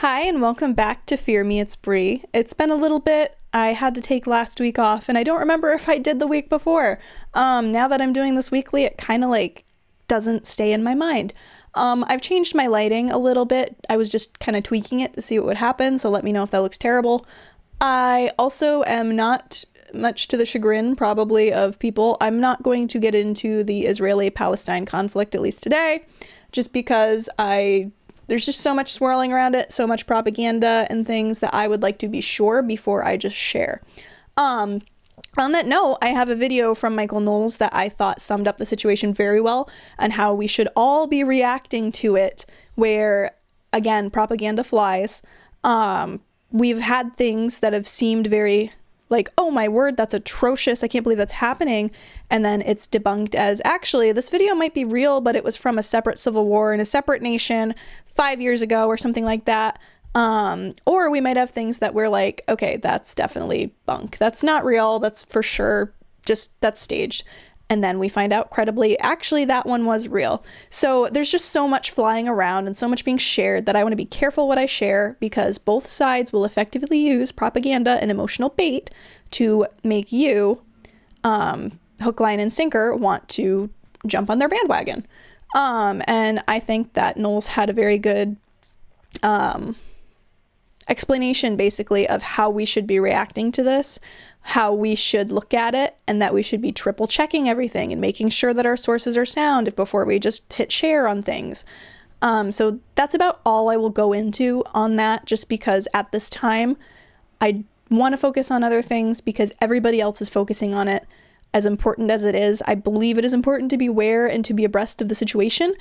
Hi, and welcome back to Fear Me, It's Bree. It's been a little bit. I had to take last week off, and I don't remember if I did the week before. Now that I'm doing this weekly, it kind of doesn't stay in my mind. I've changed my lighting a little bit. I was just kind of tweaking it to see what would happen, so let me know if that looks terrible. I also am not, much to the chagrin probably of people, I'm not going to get into the Israeli-Palestine conflict, at least today, just because there's just so much swirling around it, so much propaganda and things that I would like to be sure before I just share. On that note, I have a video from Michael Knowles that I thought summed up the situation very well and how we should all be reacting to it, where, again, propaganda flies. We've had things that have seemed very oh my word, that's atrocious, I can't believe that's happening, and then it's debunked as, actually, this video might be real, but it was from a separate civil war in a separate nation 5 years ago or something like that. Or we might have things that we're like, okay, that's definitely bunk, that's not real, that's for sure, that's staged. And then we find out credibly, actually, that one was real. So there's just so much flying around and so much being shared that I want to be careful what I share, because both sides will effectively use propaganda and emotional bait to make you, hook, line, and sinker, want to jump on their bandwagon. And I think that Knowles had a very good explanation, basically, of how we should be reacting to this, how we should look at it, and that we should be triple checking everything and making sure that our sources are sound before we just hit share on things. So that's about all I will go into on that, just because at this time I want to focus on other things because everybody else is focusing on it. As important as it is, I believe it is important to be aware and to be abreast of the situation.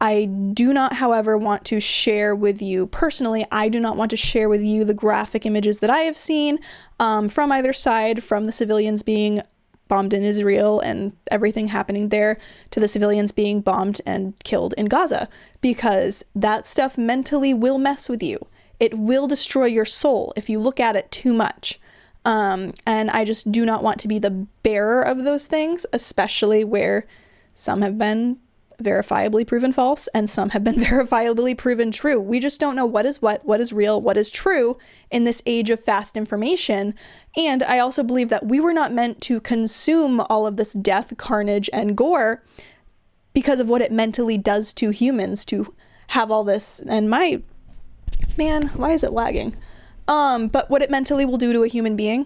I do not, however, want to share with you personally, I do not want to share with you the graphic images that I have seen from either side, from the civilians being bombed in Israel and everything happening there, to the civilians being bombed and killed in Gaza, because that stuff mentally will mess with you. It will destroy your soul if you look at it too much. And I just do not want to be the bearer of those things, especially where some have been verifiably proven false and some have been verifiably proven true. We just don't know what is real, what is true in this age of fast information. And I also believe that we were not meant to consume all of this death, carnage, and gore because of what it mentally does to humans to have all this. And why is it lagging? But what it mentally will do to a human being,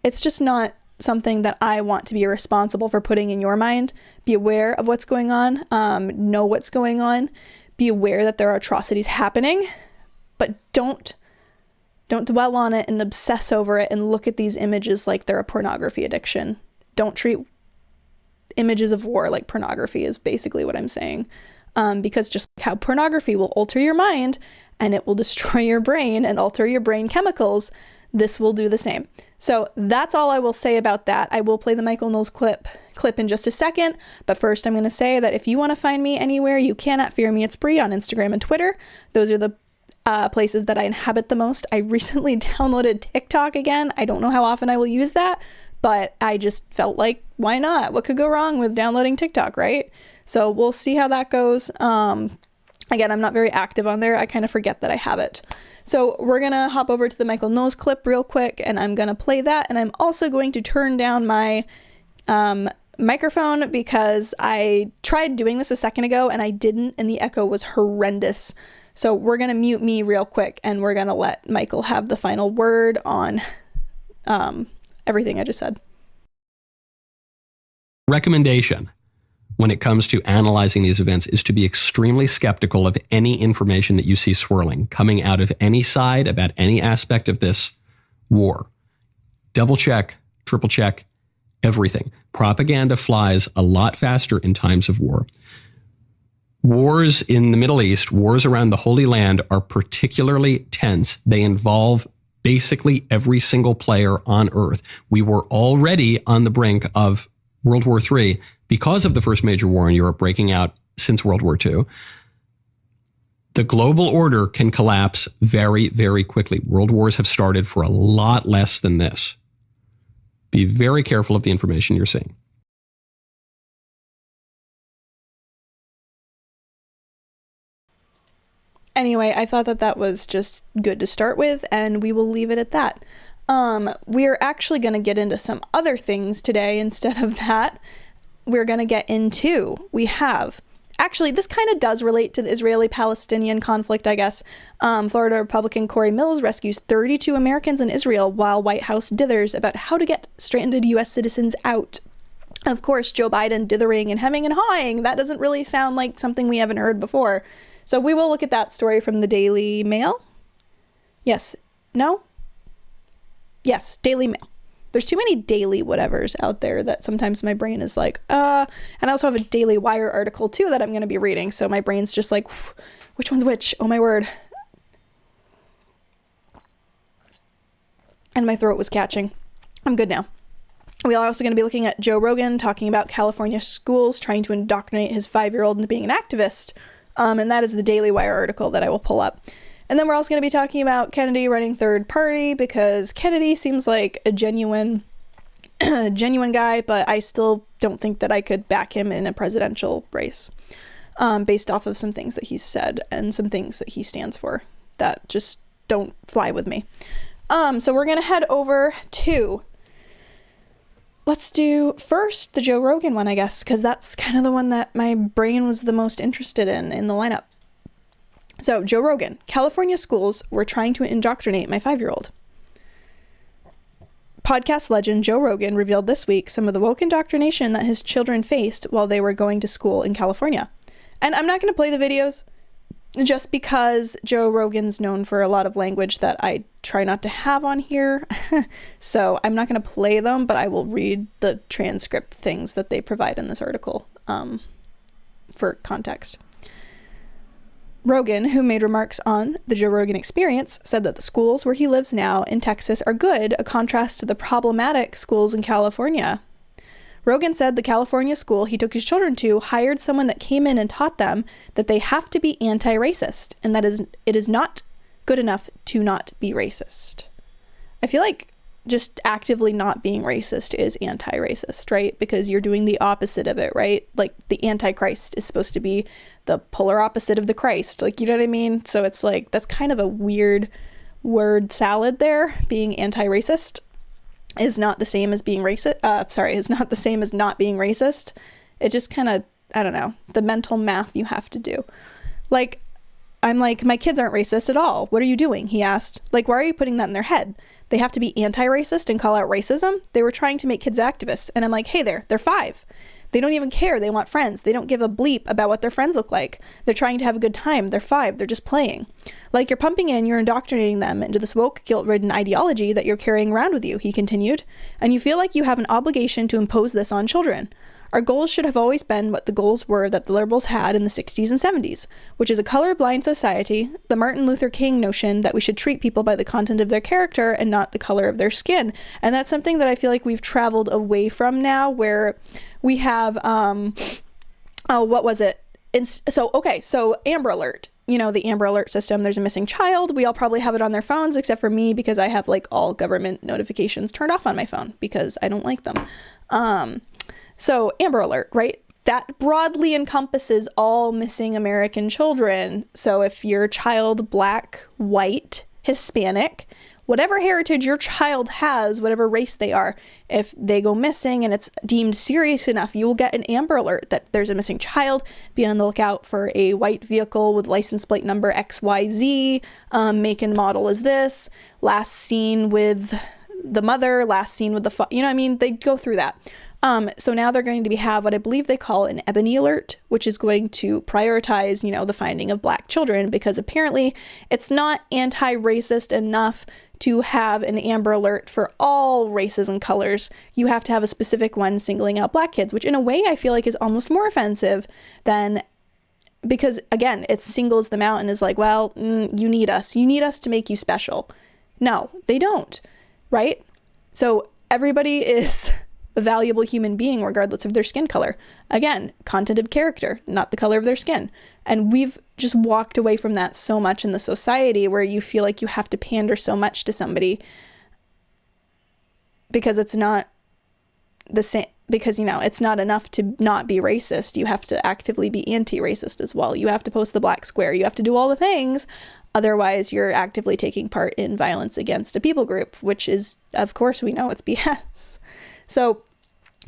it's just not something that I want to be responsible for putting in your mind. Be aware of what's going on, know what's going on, be aware that there are atrocities happening, but don't dwell on it and obsess over it and look at these images like they're a pornography addiction. Don't treat images of war like pornography is basically what I'm saying. Because just like how pornography will alter your mind and it will destroy your brain and alter your brain chemicals, this will do the same. So that's all I will say about that. I will play the Michael Knowles clip in just a second, but first I'm going to say that if you want to find me anywhere, you can at Fear Me It's Bree on Instagram and Twitter. Those are the places that I inhabit the most. I recently downloaded TikTok again. I don't know how often I will use that, but I just felt like, why not? What could go wrong with downloading TikTok, right? So we'll see how that goes. Again, I'm not very active on there. I kind of forget that I have it. So we're going to hop over to the Michael Knowles clip real quick, and I'm going to play that. And I'm also going to turn down my microphone because I tried doing this a second ago and I didn't, and the echo was horrendous. So we're going to mute me real quick, and we're going to let Michael have the final word on everything I just said. Recommendation when it comes to analyzing these events is to be extremely skeptical of any information that you see swirling coming out of any side about any aspect of this war. Double check, triple check, everything. Propaganda flies a lot faster in times of war. Wars in the Middle East, wars around the Holy Land are particularly tense. They involve basically every single player on Earth. We were already on the brink of World War III because of the first major war in Europe breaking out since World War II. The global order can collapse very, very quickly. World wars have started for a lot less than this. Be very careful of the information you're seeing. Anyway, I thought that was just good to start with, and we will leave it at that. We're actually going to get into some other things today instead of that. We're going to get into, actually, this kind of does relate to the Israeli-Palestinian conflict, I guess. Florida Republican Cory rescues 32 Americans in Israel while White House dithers about how to get stranded U.S. citizens out. Of course, Joe Biden dithering and hemming and hawing. That doesn't really sound like something we haven't heard before. So we will look at that story from the Daily Mail. Yes. No? Yes, Daily Mail. There's too many daily whatevers out there that sometimes my brain is like, And I also have a Daily Wire article too that I'm going to be reading. So my brain's just like, which one's which? Oh my word. And my throat was catching. I'm good now. We are also going to be looking at Joe Rogan talking about California schools trying to indoctrinate his 5-year-old into being an activist. And that is the Daily Wire article that I will pull up. And then we're also going to be talking about Kennedy running third party, because Kennedy seems like a genuine guy, but I still don't think that I could back him in a presidential race, based off of some things that he's said and some things that he stands for that just don't fly with me. So we're going to head over to, let's do first the Joe Rogan one, I guess, because that's kind of the one that my brain was the most interested in the lineup. So, Joe Rogan, California schools were trying to indoctrinate my 5-year-old. Podcast legend Joe Rogan revealed this week some of the woke indoctrination that his children faced while they were going to school in California. And I'm not going to play the videos just because Joe Rogan's known for a lot of language that I try not to have on here. So I'm not going to play them, but I will read the transcript things that they provide in this article for context. Rogan, who made remarks on the Joe Rogan Experience, said that the schools where he lives now in Texas are good, a contrast to the problematic schools in California. Rogan said the California school he took his children to hired someone that came in and taught them that they have to be anti-racist, and that it is not good enough to not be racist. I feel like just actively not being racist is anti-racist, right? Because you're doing the opposite of it, right? Like the Antichrist is supposed to be the polar opposite of the Christ. Like, you know what I mean? So it's like, that's kind of a weird word salad there. Being anti-racist is not the same as being racist. Is not the same as not being racist. It just kind of, I don't know, the mental math you have to do. Like, I'm like, my kids aren't racist at all. What are you doing? He asked. Like, why are you putting that in their head? They have to be anti-racist and call out racism? They were trying to make kids activists. And I'm like, hey there, they're 5. They don't even care. They want friends. They don't give a bleep about what their friends look like. They're trying to have a good time. They're 5. They're just playing. Like, you're indoctrinating them into this woke, guilt-ridden ideology that you're carrying around with you, he continued. And you feel like you have an obligation to impose this on children. Our goals should have always been what the goals were that the liberals had in the 60s and 70s, which is a colorblind society, the Martin Luther King notion that we should treat people by the content of their character and not the color of their skin. And that's something that I feel like we've traveled away from now, where we have, what was it? So Amber Alert. You know, the Amber Alert system, there's a missing child. We all probably have it on their phones, except for me, because I have like all government notifications turned off on my phone because I don't like them. So Amber Alert, right? That broadly encompasses all missing American children. So if your child black, white, Hispanic, whatever heritage your child has, whatever race they are, if they go missing and it's deemed serious enough, you will get an Amber Alert that there's a missing child. Be on the lookout for a white vehicle with license plate number XYZ, make and model is this, last seen with the mother, last seen with the you know what I mean? They go through that. So now they're going to have what I believe they call an Ebony Alert, which is going to prioritize, the finding of black children, because apparently it's not anti-racist enough to have an Amber Alert for all races and colors. You have to have a specific one singling out black kids, which in a way I feel like is almost more offensive than, because again, it singles them out and is like, well, you need us to make you special. No, they don't, right? So everybody is a valuable human being regardless of their skin color. Again, content of character, not the color of their skin. And we've just walked away from that so much in the society, where you feel like you have to pander so much to somebody because it's not the same. because, it's not enough to not be racist. You have to actively be anti-racist as well. You have to post the black square. You have to do all the things. Otherwise, you're actively taking part in violence against a people group, which is, of course, we know it's BS. So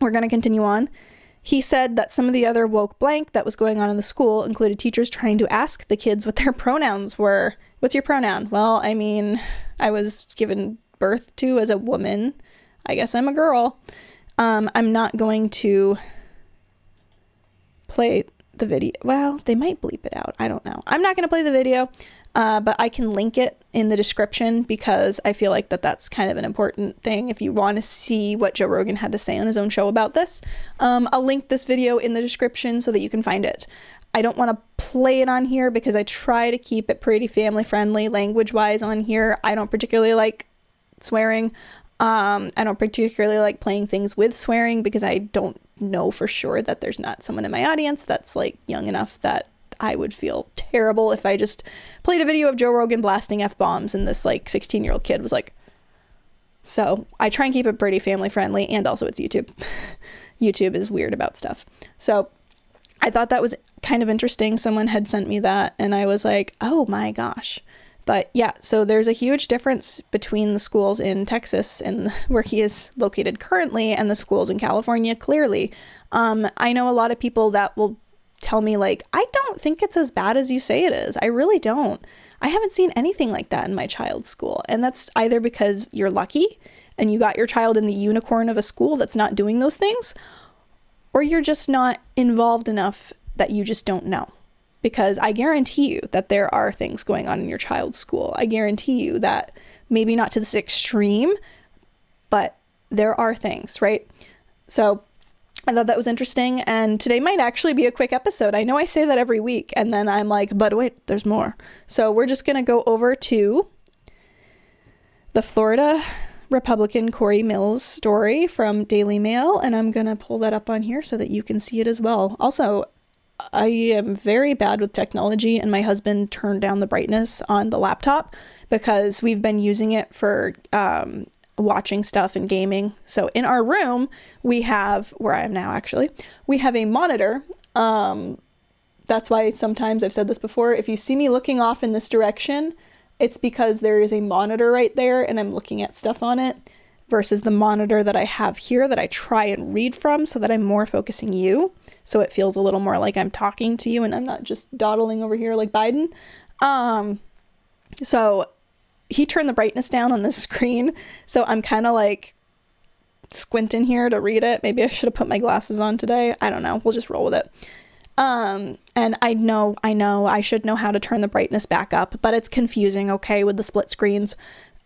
we're going to continue on. He said that some of the other woke blank that was going on in the school included teachers trying to ask the kids what their pronouns were. What's your pronoun? Well, I mean, I was given birth to as a woman. I guess I'm a girl. I'm not going to play the video. Well, they might bleep it out. I don't know. I'm not going to play the video, but I can link it in the description because I feel like that's kind of an important thing if you want to see what Joe Rogan had to say on his own show about this. I'll link this video in the description so that you can find it. I don't want to play it on here because I try to keep it pretty family friendly language-wise on here. I don't particularly like swearing. I don't particularly like playing things with swearing because I don't know for sure that there's not someone in my audience that's like young enough that I would feel terrible if I just played a video of Joe Rogan blasting F-bombs and this like 16-year-old kid was like, so I try and keep it pretty family friendly, and also it's YouTube. YouTube is weird about stuff. So I thought that was kind of interesting. Someone had sent me that and I was like, oh my gosh. But yeah, so there's a huge difference between the schools in Texas and where he is located currently and the schools in California, clearly. I know a lot of people that will tell me like, I don't think it's as bad as you say it is. I really don't. I haven't seen anything like that in my child's school. And that's either because you're lucky and you got your child in the unicorn of a school that's not doing those things, or you're just not involved enough that you just don't know. Because I guarantee you that there are things going on in your child's school. I guarantee you that maybe not to this extreme, but there are things, right? So I thought that was interesting. And today might actually be a quick episode. I know I say that every week and then I'm like, but wait, there's more. So we're just going to go over to the Florida Republican Cory Mills story from Daily Mail. And I'm going to pull that up on here so that you can see it as well. Also, I am very bad with technology and my husband turned down the brightness on the laptop because we've been using it for watching stuff and gaming. So in our room, we have, where I am now actually, we have a monitor. That's why sometimes I've said this before, if you see me looking off in this direction, it's because there is a monitor right there and I'm looking at stuff on it versus the monitor that I have here that I try and read from so that I'm more focusing you. So it feels a little more like I'm talking to you and I'm not just dawdling over here like Biden. So he turned the brightness down on the screen. So I'm kind of like squinting here to read it. Maybe I should have put my glasses on today. I don't know. We'll just roll with it. And I know I should know how to turn the brightness back up, but it's confusing, okay, with the split screens.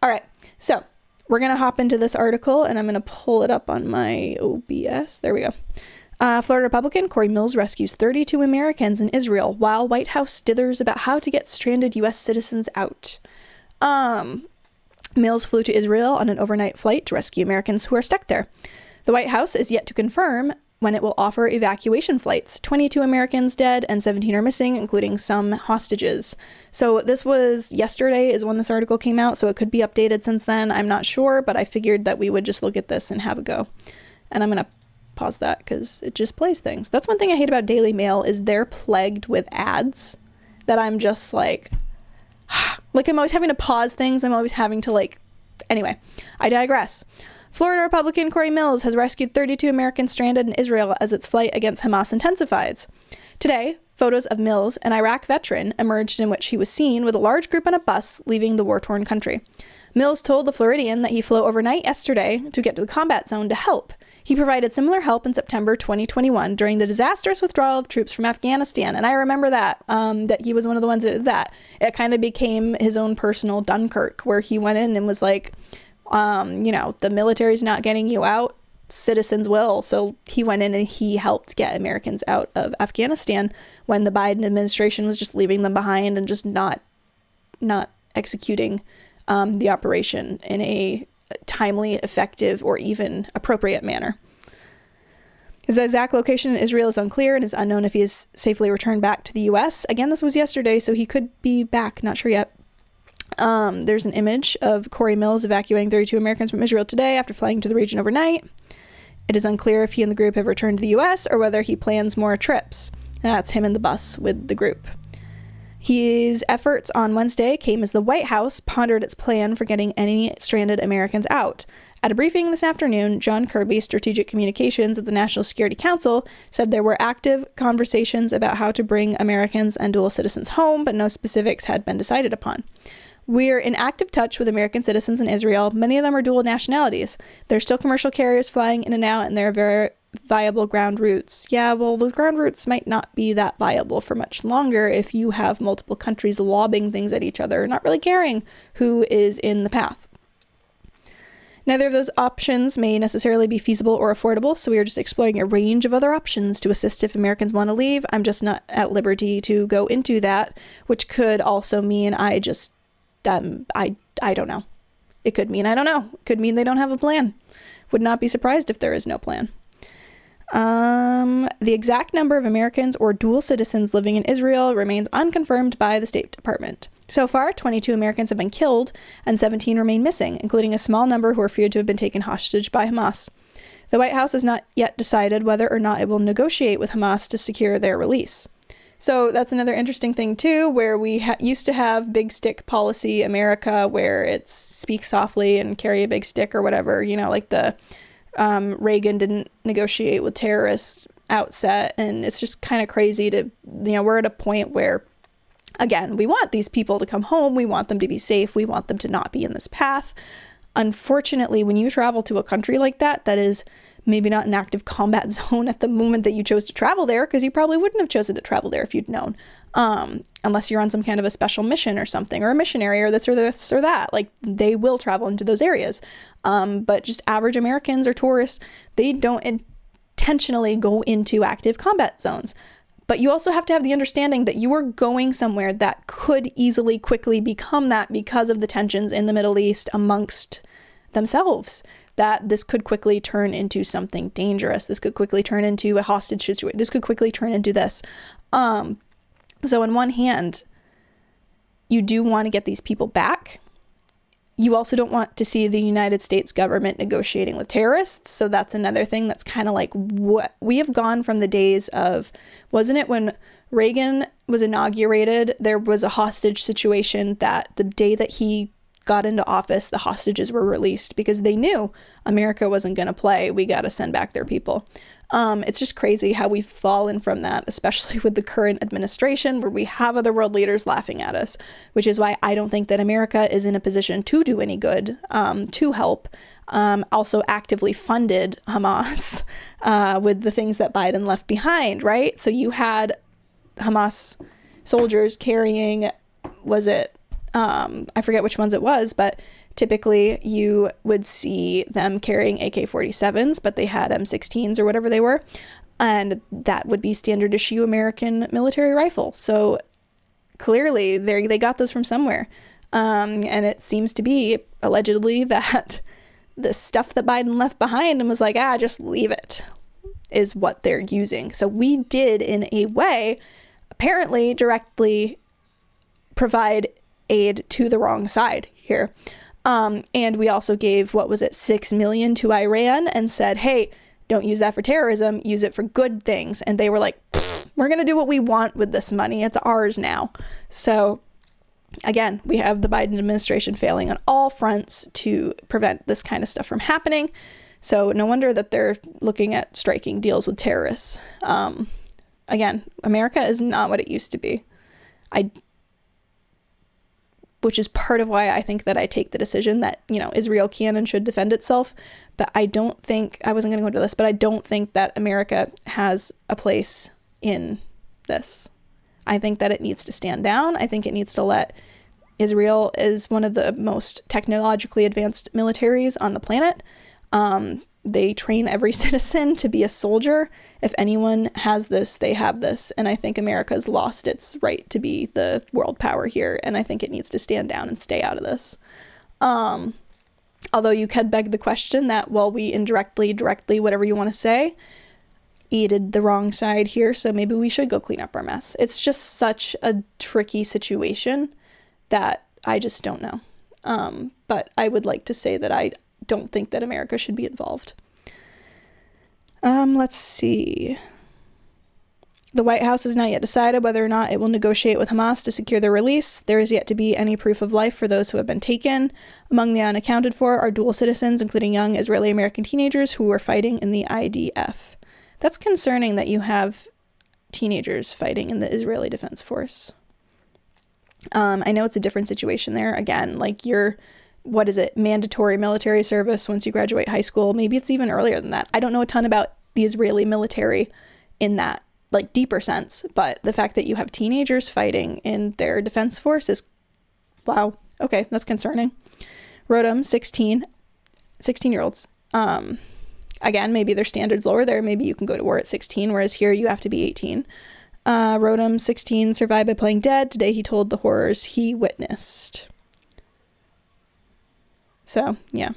All right. So we're going to hop into this article and I'm going to pull it up on my OBS. There we go. Florida Republican Cory Mills rescues 32 Americans in Israel while White House dithers about how to get stranded U.S. citizens out. Mills flew to Israel on an overnight flight to rescue Americans who are stuck there. The White House is yet to confirm when it will offer evacuation flights. 22 Americans dead and 17 are missing, including some hostages. So this was yesterday is when this article came out, so it could be updated since then. I'm not sure, but I figured that we would just look at this and have a go. And I'm going to pause that because it just plays things. That's one thing I hate about Daily Mail is they're plagued with ads that I'm just like I'm always having to pause things. I'm always having to anyway, I digress. Florida Republican Cory Mills has rescued 32 Americans stranded in Israel as its flight against Hamas intensifies. Today, photos of Mills, an Iraq veteran, emerged in which he was seen with a large group on a bus leaving the war-torn country. Mills told the Floridian that he flew overnight yesterday to get to the combat zone to help. He provided similar help in September 2021 during the disastrous withdrawal of troops from Afghanistan. And I remember that he was one of the ones that did that. It kind of became his own personal Dunkirk, where he went in and was like, the military's not getting you out, citizens will. So he went in and he helped get Americans out of Afghanistan when the Biden administration was just leaving them behind and just not executing the operation in a timely, effective, or even appropriate manner. His exact location in Israel is unclear and is unknown if he is safely returned back to the U.S. Again, this was yesterday, so he could be back. Not sure yet. There's an image of Cory Mills evacuating 32 Americans from Israel today after flying to the region overnight. It is unclear if he and the group have returned to the US or whether he plans more trips. And that's him in the bus with the group. His efforts on Wednesday came as the White House pondered its plan for getting any stranded Americans out. At a briefing this afternoon, John Kirby, Strategic Communications at the National Security Council, said there were active conversations about how to bring Americans and dual citizens home, but no specifics had been decided upon. We're in active touch with American citizens in Israel. Many of them are dual nationalities. There's still commercial carriers flying in and out, and there are very viable ground routes. Yeah, well, those ground routes might not be that viable for much longer if you have multiple countries lobbing things at each other, not really caring who is in the path. Neither of those options may necessarily be feasible or affordable, so we are just exploring a range of other options to assist if Americans want to leave. I'm just not at liberty to go into that, which could also mean I don't know. It could mean I don't know. It could mean they don't have a plan. Would not be surprised if there is no plan. The exact number of Americans or dual citizens living in Israel remains unconfirmed by the State Department. So far, 22 Americans have been killed and 17 remain missing, including a small number who are feared to have been taken hostage by Hamas. The White House has not yet decided whether or not it will negotiate with Hamas to secure their release. So that's another interesting thing, too, where we used to have big stick policy America, where it's speak softly and carry a big stick or whatever, like the Reagan didn't negotiate with terrorists outset. And it's just kind of crazy to, we're at a point where, again, we want these people to come home. We want them to be safe. We want them to not be in this path. Unfortunately, when you travel to a country like that, that is maybe not an active combat zone at the moment that you chose to travel there, because you probably wouldn't have chosen to travel there if you'd known, unless you're on some kind of a special mission or something, or a missionary or this or that. Like, they will travel into those areas. But just average Americans or tourists, they don't intentionally go into active combat zones. But you also have to have the understanding that you are going somewhere that could easily, quickly become that because of the tensions in the Middle East amongst themselves. That this could quickly turn into something dangerous. This could quickly turn into a hostage situation. This could quickly turn into this. So on one hand, you do want to get these people back. You also don't want to see the United States government negotiating with terrorists. So that's another thing that's kind of like what we have gone from the days of, wasn't it when Reagan was inaugurated, there was a hostage situation that the day that he got into office, the hostages were released because they knew America wasn't going to play. We got to send back their people. It's just crazy how we've fallen from that, especially with the current administration where we have other world leaders laughing at us, which is why I don't think that America is in a position to do any good, to help. Also actively funded Hamas with the things that Biden left behind, right? So you had Hamas soldiers carrying, I forget which ones it was, but typically you would see them carrying AK-47s, but they had M16s or whatever they were. And that would be standard issue American military rifle. So clearly they got those from somewhere. And it seems to be allegedly that the stuff that Biden left behind and was like, just leave it, is what they're using. So we did, in a way, apparently directly provide aid to the wrong side here. And we also gave, $6 million to Iran and said, hey, don't use that for terrorism, use it for good things. And they were like, we're going to do what we want with this money. It's ours now. So again, we have the Biden administration failing on all fronts to prevent this kind of stuff from happening. So no wonder that they're looking at striking deals with terrorists. Again, America is not what it used to be. Which is part of why I think that I take the decision that, Israel can and should defend itself. But I don't think, I wasn't going to go into this, but I don't think that America has a place in this. I think that it needs to stand down. I think it needs to let Israel is one of the most technologically advanced militaries on the planet. They train every citizen to be a soldier. If anyone has this, they have this. And I think America's lost its right to be the world power here. And I think it needs to stand down and stay out of this. Although you could beg the question that, well, we indirectly, directly, whatever you want to say, aided the wrong side here. So maybe we should go clean up our mess. It's just such a tricky situation that I just don't know. But I would like to say that I don't think that America should be involved. Let's see. The White House has not yet decided whether or not it will negotiate with Hamas to secure their release. There is yet to be any proof of life for those who have been taken. Among the unaccounted for are dual citizens, including young Israeli-American teenagers who were fighting in the IDF. That's concerning that you have teenagers fighting in the Israeli Defense Force. I know it's a different situation there. Again, like what is it, mandatory military service once you graduate high school. Maybe it's even earlier than that. I don't know a ton about the Israeli military in that like deeper sense, but the fact that you have teenagers fighting in their defense force is, wow, okay, that's concerning. Rodham, 16-year-olds. Again, maybe their standards lower there. Maybe you can go to war at 16, whereas here you have to be 18. Rodham, 16, survived by playing dead. Today he told the horrors he witnessed. So, yeah.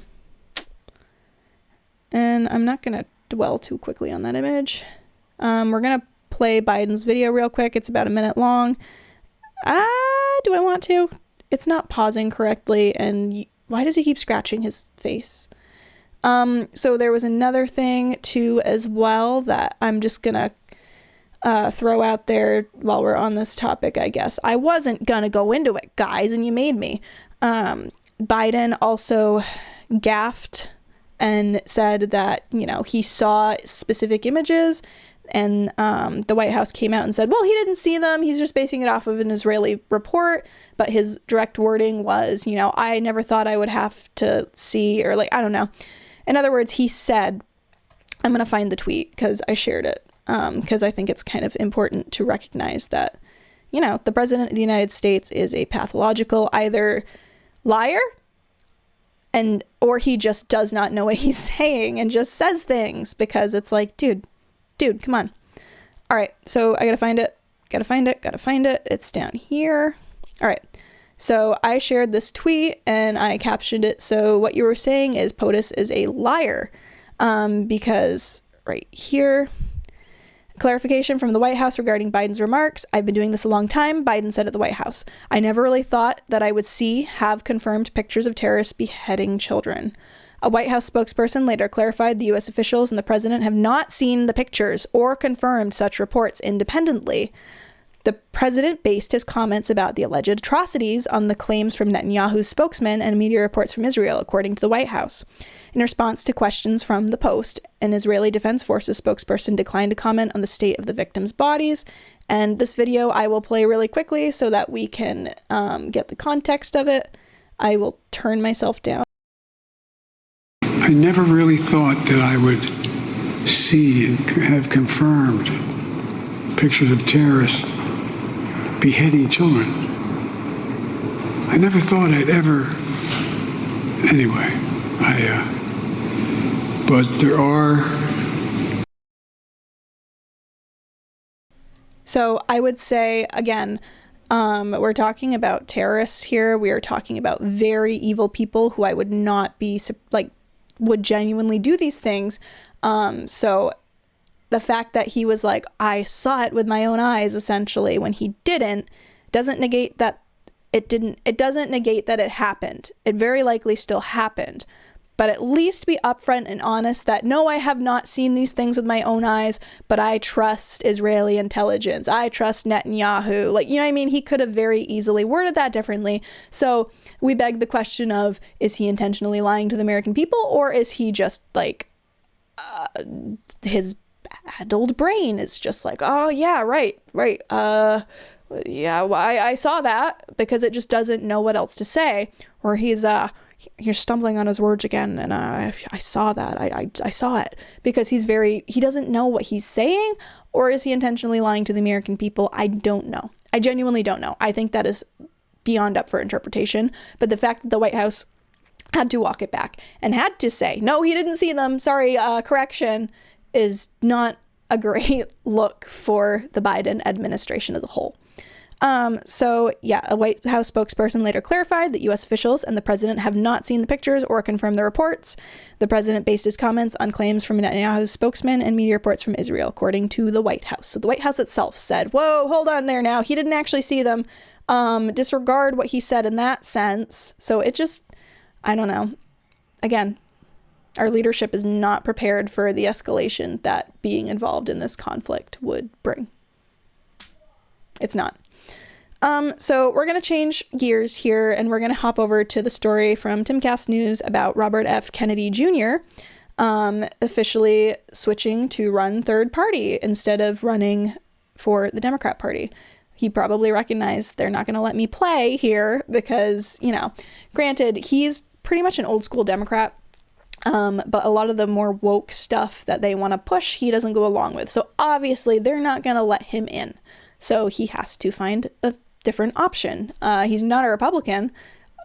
And I'm not going to dwell too quickly on that image. We're going to play Biden's video real quick. It's about a minute long. Do I want to? It's not pausing correctly, and why does he keep scratching his face? So there was another thing, too, as well, that I'm just going to throw out there while we're on this topic, I guess. I wasn't going to go into it, guys, and you made me. Biden also gaffed and said that, he saw specific images, and the White House came out and said, well, he didn't see them. He's just basing it off of an Israeli report. But his direct wording was, I never thought I would have to see, or I don't know. In other words, he said, I'm going to find the tweet because I shared it, because I think it's kind of important to recognize that, the president of the United States is a pathological either liar or he just does not know what he's saying and just says things, because it's like, dude, come on. All right. So I gotta find it. It's down here. All right. So I shared this tweet and I captioned it. So what you were saying is POTUS is a liar, because right here, clarification from the White House regarding Biden's remarks. I've been doing this a long time, Biden said at the White House. I never really thought that I would have confirmed pictures of terrorists beheading children. A White House spokesperson later clarified the U.S. officials and the president have not seen the pictures or confirmed such reports independently. The president based his comments about the alleged atrocities on the claims from Netanyahu's spokesman and media reports from Israel, according to the White House. In response to questions from The Post, an Israeli Defense Forces spokesperson declined to comment on the state of the victims' bodies. And this video I will play really quickly so that we can get the context of it. I will turn myself down. I never really thought that I would see and have confirmed pictures of terrorists beheading children. I never thought I'd ever, anyway, but there are. So I would say, again, we're talking about terrorists here. We are talking about very evil people who I would not be, would genuinely do these things. So the fact that he was like, I saw it with my own eyes, essentially, when he didn't, doesn't negate that it didn't. It doesn't negate that it happened. It very likely still happened. But at least be upfront and honest that, no, I have not seen these things with my own eyes, but I trust Israeli intelligence. I trust Netanyahu. You know what I mean? He could have very easily worded that differently. So we beg the question of, is he intentionally lying to the American people, or is he just his addled brain is just like, oh yeah, right. Yeah, well, I saw that, because it just doesn't know what else to say. Or he's stumbling on his words again, and I saw that. I saw it, because he doesn't know what he's saying. Or is he intentionally lying to the American people? I don't know. I genuinely don't know. I think that is beyond up for interpretation. But the fact that the White House had to walk it back and had to say, no, he didn't see them, sorry, correction, is not a great look for the Biden administration as a whole. So yeah, a White House spokesperson later clarified that U.S. officials and the president have not seen the pictures or confirmed the reports. The president based his comments on claims from Netanyahu's spokesman and media reports from Israel, according to the White House. So the White House itself said, whoa, hold on there now. He didn't actually see them. Disregard what he said in that sense. So it just, I don't know. Again, Our leadership is not prepared for the escalation that being involved in this conflict would bring. It's not. So we're going to change gears here, and we're going to hop over to the story from Timcast News about Robert F. Kennedy Jr. Officially switching to run third party instead of running for the Democrat Party. He probably recognized they're not going to let me play here because, you know, granted, he's pretty much an old school Democrat, but a lot of the more woke stuff that they want to push, he doesn't go along with. So obviously they're not going to let him in. So he has to find a different option. He's not a Republican,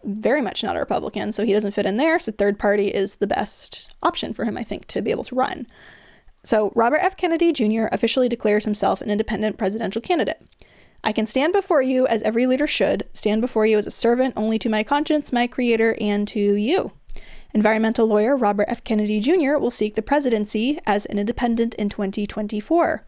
very much not a Republican, so he doesn't fit in there. So third party is the best option for him, I think, to be able to run. So Robert F. Kennedy Jr. officially declares himself an independent presidential candidate. I can stand before you as every leader should, stand before you as a servant only to my conscience, my creator, and to you. Environmental lawyer Robert F. Kennedy Jr. will seek the presidency as an independent in 2024.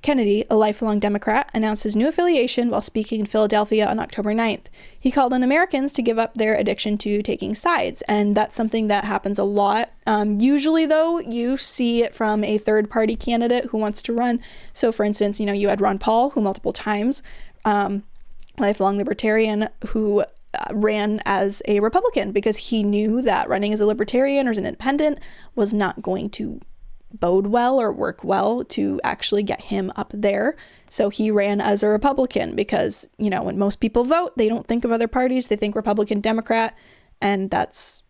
Kennedy, a lifelong Democrat, announced his new affiliation while speaking in Philadelphia on October 9th. He called on Americans to give up their addiction to taking sides, and that's something that happens a lot. Usually, though, you see it from a third-party candidate who wants to run. So, for instance, you know, you had Ron Paul, who multiple times, lifelong libertarian, who ran as a Republican because he knew that running as a libertarian or as an independent was not going to bode well or work well to actually get him up there. So he ran as a Republican because, you know, when most people vote, they don't think of other parties. They think Republican, Democrat, and that's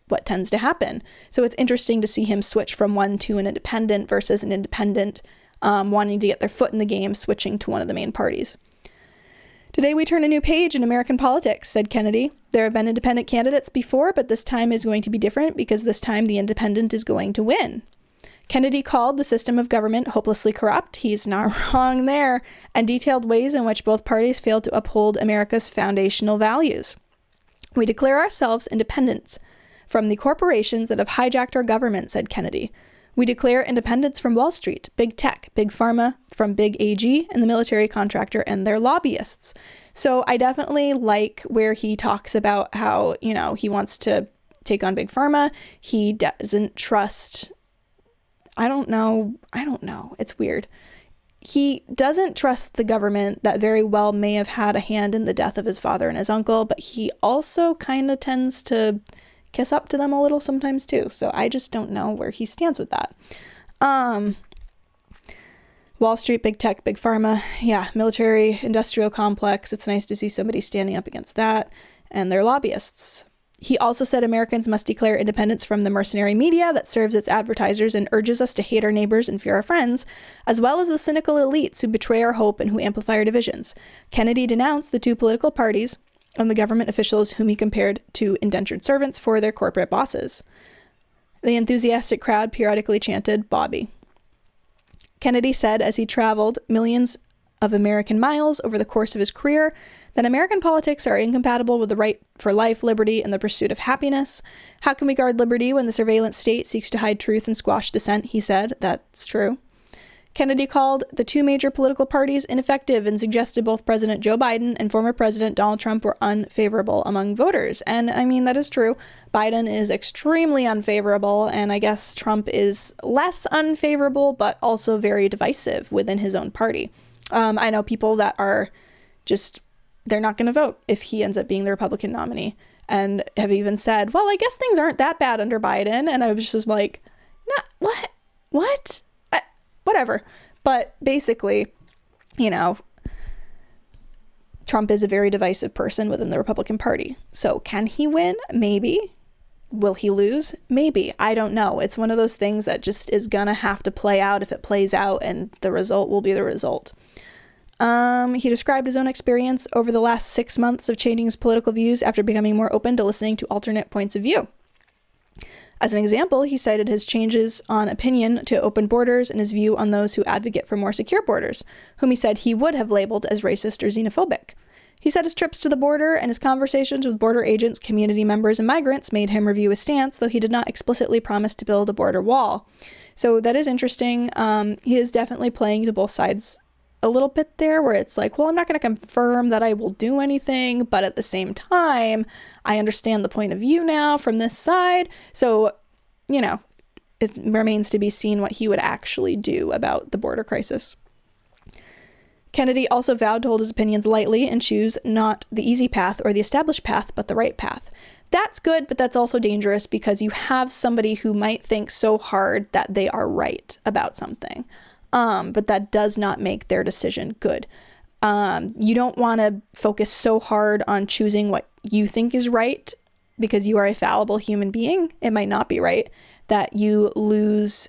what tends to happen. So it's interesting to see him switch from one to an independent versus an independent wanting to get their foot in the game, switching to one of the main parties. Today we turn a new page in American politics, said Kennedy. There have been independent candidates before, but this time is going to be different because this time the independent is going to win. Kennedy called the system of government hopelessly corrupt. He's not wrong there, and detailed ways in which both parties failed to uphold America's foundational values. We declare ourselves independents from the corporations that have hijacked our government, said Kennedy. We declare independence from Wall Street, big tech, big pharma, from big AG, and the military contractor and their lobbyists. So I definitely like where he talks about how, you know, he wants to take on big pharma. He doesn't trust... I don't know. It's weird. He doesn't trust the government that very well may have had a hand in the death of his father and his uncle, but he also kind of tends to kiss up to them a little sometimes too. So I just don't know where he stands with that. Wall Street, big tech, big pharma. Yeah, military, industrial complex. It's nice to see somebody standing up against that and their lobbyists. He also said Americans must declare independence from the mercenary media that serves its advertisers and urges us to hate our neighbors and fear our friends, as well as the cynical elites who betray our hope and who amplify our divisions. Kennedy denounced the two political parties and the government officials whom he compared to indentured servants for their corporate bosses. The enthusiastic crowd periodically chanted, "Bobby." Kennedy said as he traveled millions of American miles over the course of his career that American politics are incompatible with the right for life, liberty, and the pursuit of happiness. How can we guard liberty when the surveillance state seeks to hide truth and squash dissent? He said. That's true. Kennedy called the two major political parties ineffective and suggested both President Joe Biden and former President Donald Trump were unfavorable among voters. And I mean, that is true. Biden is extremely unfavorable, and I guess Trump is less unfavorable, but also very divisive within his own party. I know people that are just, they're not going to vote if he ends up being the Republican nominee, and have even said, well, I guess things aren't that bad under Biden. And I was just like, nah, what? Whatever. But basically, you know, Trump is a very divisive person within the Republican Party. So can he win? Maybe. Will he lose? Maybe. I don't know. It's one of those things that just is gonna have to play out if it plays out, and the result will be the result. He described his own experience over the last 6 months of changing his political views after becoming more open to listening to alternate points of view. As an example, he cited his changes on opinion to open borders and his view on those who advocate for more secure borders, whom he said he would have labeled as racist or xenophobic. He said his trips to the border and his conversations with border agents, community members, and migrants made him review his stance, though he did not explicitly promise to build a border wall. So that is interesting. He is definitely playing to both sides a little bit there, where it's like, well, I'm not going to confirm that I will do anything, but at the same time, I understand the point of view now from this side. So, you know, it remains to be seen what he would actually do about the border crisis. Kennedy also vowed to hold his opinions lightly and choose not the easy path or the established path, but the right path. That's good, but that's also dangerous because you have somebody who might think so hard that they are right about something. But that does not make their decision good. You don't want to focus so hard on choosing what you think is right because you are a fallible human being. It might not be right, that you lose,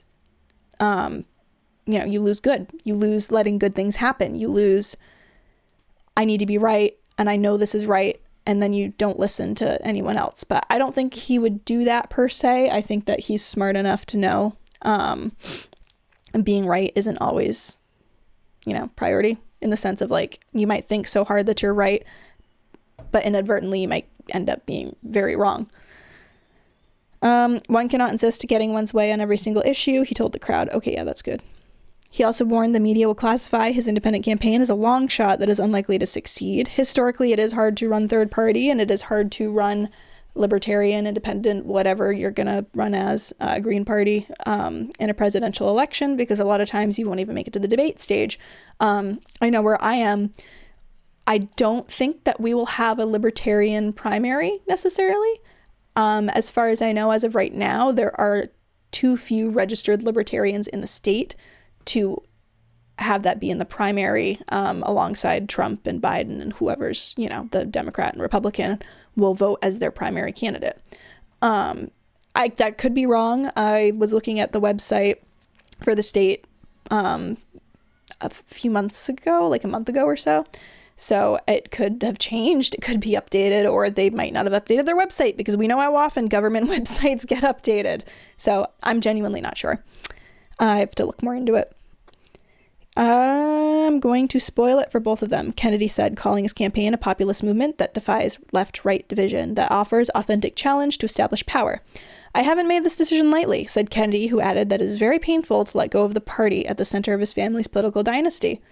you lose good. You lose letting good things happen. You lose, I need to be right and I know this is right. And then you don't listen to anyone else. But I don't think he would do that per se. I think that he's smart enough to know being right isn't always, priority, in the sense of like, you might think so hard that you're right, but inadvertently you might end up being very wrong. One cannot insist to getting one's way on every single issue, he told the crowd. Okay, yeah, that's good. He also warned the media will classify his independent campaign as a long shot that is unlikely to succeed. Historically, it is hard to run third party, and it is hard to run libertarian, independent, whatever you're going to run as, Green Party, in a presidential election, because a lot of times you won't even make it to the debate stage. I know where I am, I don't think that we will have a libertarian primary necessarily. As far as I know, as of right now, there are too few registered libertarians in the state to have that be in the primary, alongside Trump and Biden and whoever's, the Democrat and Republican will vote as their primary candidate. That could be wrong. I was looking at the website for the state a few months ago, like a month ago or so. So it could have changed. It could be updated, or they might not have updated their website because we know how often government websites get updated. So I'm genuinely not sure. I have to look more into it. I'm going to spoil it for both of them, Kennedy said, calling his campaign a populist movement that defies left-right division, that offers authentic challenge to establish power. I haven't made this decision lightly, said Kennedy, who added that it is very painful to let go of the party at the center of his family's political dynasty.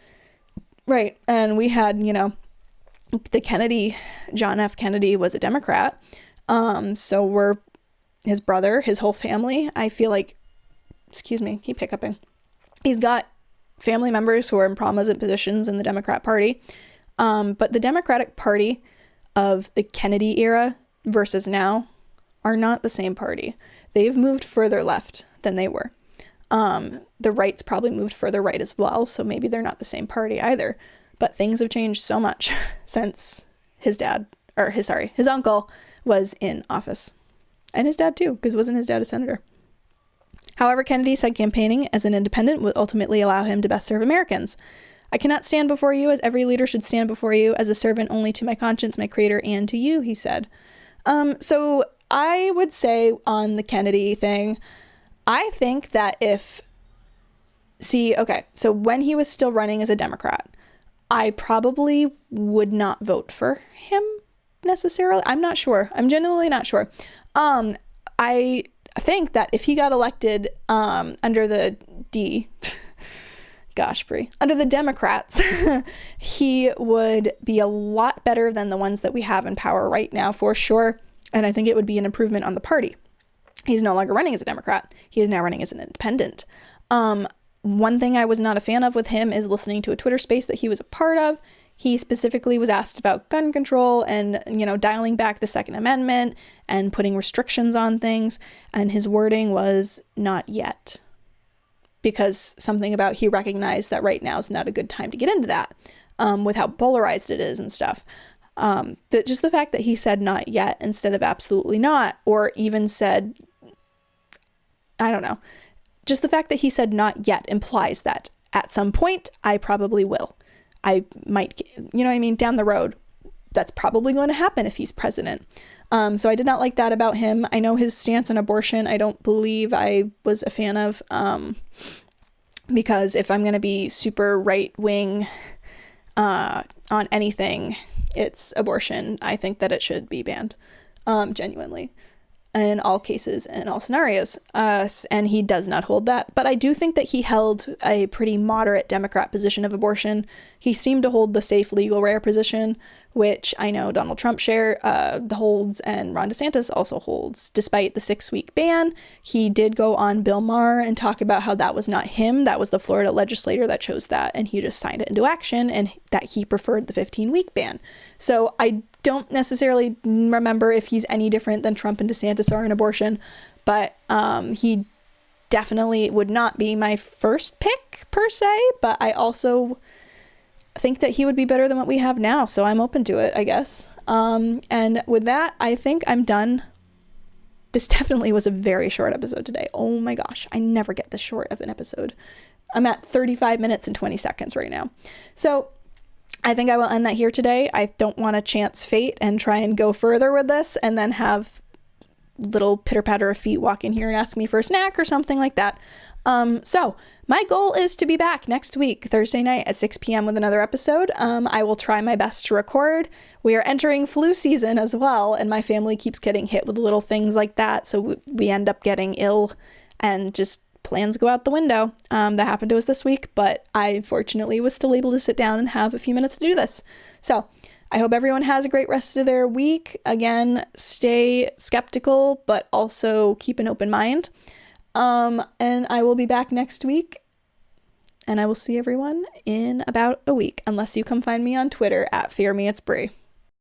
Right, and we had, the Kennedy, John F. Kennedy was a Democrat, so we're his brother, his whole family, I feel like, excuse me, keep hiccuping. He's got family members who are in prominent positions in the Democrat Party. But the Democratic Party of the Kennedy era versus now are not the same party. They've moved further left than they were. The right's probably moved further right as well, so maybe they're not the same party either. But things have changed so much since his uncle was in office. And his dad too, because wasn't his dad a senator? However, Kennedy said campaigning as an independent would ultimately allow him to best serve Americans. I cannot stand before you as every leader should stand before you, as a servant only to my conscience, my creator, and to you, he said. So I would say on the Kennedy thing, I think that so when he was still running as a Democrat, I probably would not vote for him necessarily. I'm not sure. I'm genuinely not sure. I think that if he got elected under the under the Democrats, he would be a lot better than the ones that we have in power right now, for sure. And I think it would be an improvement on the party. He's no longer running as a Democrat. He is now running as an independent. One thing I was not a fan of with him is listening to a Twitter space that he was a part of. He specifically was asked about gun control and, dialing back the Second Amendment and putting restrictions on things. And his wording was not yet, because something about he recognized that right now is not a good time to get into that, with how polarized it is and stuff. But just the fact that he said not yet instead of absolutely not, or even said, I don't know, just the fact that he said not yet implies that at some point I probably will. I might, down the road, that's probably going to happen if he's president. So I did not like that about him. I know his stance on abortion, I don't believe I was a fan of, because if I'm going to be super right wing on anything, it's abortion. I think that it should be banned, genuinely. in all cases and all scenarios. And he does not hold that. But I do think that he held a pretty moderate Democrat position of abortion. He seemed to hold the safe, legal, rare position, which I know Donald Trump holds and Ron DeSantis also holds. Despite the 6-week ban, he did go on Bill Maher and talk about how that was not him. That was the Florida legislator that chose that. And he just signed it into action, and that he preferred the 15-week ban. So I don't necessarily remember if he's any different than Trump and DeSantis are in abortion, but he definitely would not be my first pick per se, but I also think that he would be better than what we have now, so I'm open to it, I guess. And with that, I think I'm done. This definitely was a very short episode today. Oh my gosh, I never get this short of an episode. I'm at 35 minutes and 20 seconds right now. So I think I will end that here today. I don't want to chance fate and try and go further with this and then have little pitter patter of feet walk in here and ask me for a snack or something like that. So my goal is to be back next week, Thursday night at 6 p.m. with another episode. I will try my best to record. We are entering flu season as well, and my family keeps getting hit with little things like that. So we end up getting ill and just plans go out the window. That happened to us this week, but I fortunately was still able to sit down and have a few minutes to do this. So I hope everyone has a great rest of their week. Again, stay skeptical, but also keep an open mind. And I will be back next week, and I will see everyone in about a week, unless you come find me on Twitter at FearMeIt'sBrie.